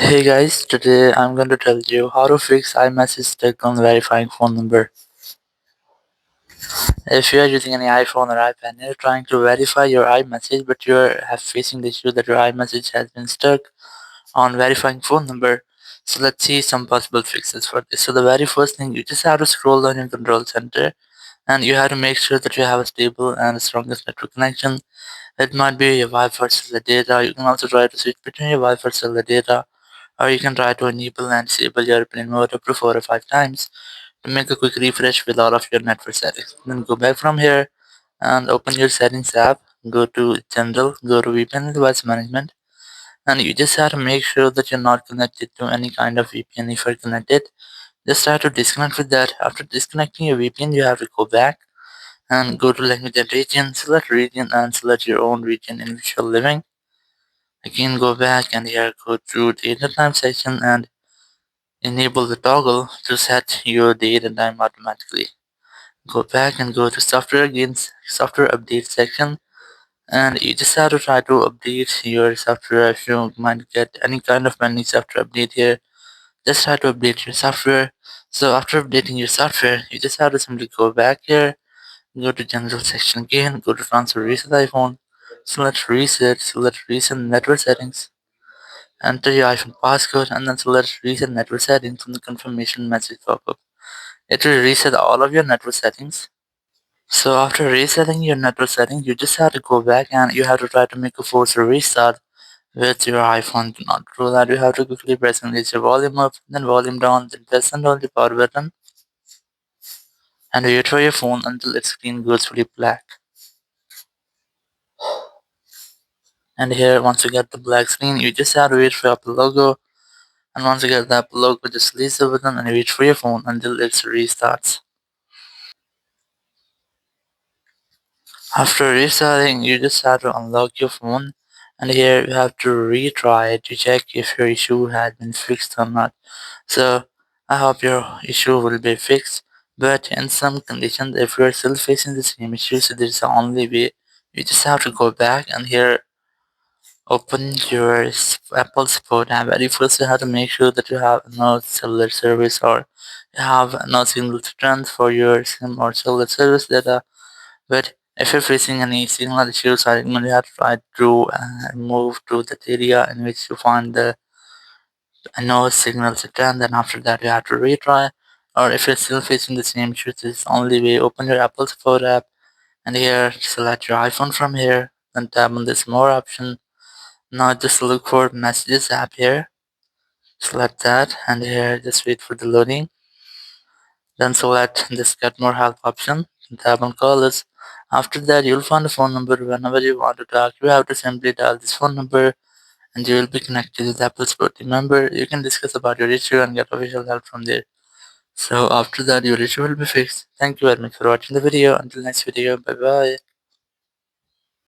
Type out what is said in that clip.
Hey guys, today I'm going to tell you how to fix iMessage stuck on verifying phone number. If you are using any iPhone or iPad and you're trying to verify your iMessage but you're facing the issue that your iMessage has been stuck on verifying phone number, so let's see some possible fixes for this. So the very first thing, you just have to scroll down your control center and you have to make sure that you have a stable and the strongest network connection. It might be your Wi-Fi cellular data. You can also try to switch between your Wi-Fi cellular data, or you can try to enable and disable your airplane mode up to 4 or 5 times to make a quick refresh with all of your network settings. Then go back from here and open your settings app, go to general, go to VPN and device management, and you just have to make sure that you're not connected to any kind of VPN. If you're connected, just try to disconnect with that. After disconnecting your VPN, you have to go back and go to language and region, select region and select your own region in which you're living. Again, go back and here go to the data time section and enable the toggle to set your date and time automatically. Go back and go to software again, software update section, and you just have to try to update your software. If you might get any kind of pending software update here, just try to update your software. So after updating your software, you just have to simply go back here, go to general section again, go to transfer reset iPhone, select reset network settings, enter your iPhone passcode, and then select reset network settings from the confirmation message pop-up. It will reset all of your network settings. So after resetting your network settings, you just have to go back and you have to try to make a force restart with your iPhone. To not do that, you have to quickly press and raise your volume up, then volume down, then press and hold the power button and wait for your phone until its screen goes fully black. And here, once you get the black screen, you just have to wait for Apple logo. And once you get the Apple logo, just release the button and wait for your phone until it restarts. After restarting, you just have to unlock your phone, and here you have to retry it to check if your issue had been fixed or not. So I hope your issue will be fixed, but in some conditions, if you are still facing the same issue, so this is the only way. You just have to go back and here open your Apple Support app. Very first, you have to make sure that you have no cellular service or you have no signal strength for your SIM or cellular service data. But if you're facing any signal issues, I recommend you have to try to move to that area in which you find the no signal strength. Then after that, you have to retry. Or if you're still facing the same issues, this is the only way. Open your Apple Support app and here select your iPhone from here. Then tap on this more option. Now just look for messages app here. Select that and here just wait for the loading. Then select this get more help option. Tap on callers. After that, you'll find a phone number. Whenever you want to talk, you have to simply dial this phone number and you will be connected with Apple Support. Remember, you can discuss about your issue and get official help from there. So after that, your issue will be fixed. Thank you very much for watching the video. Until next video, bye bye.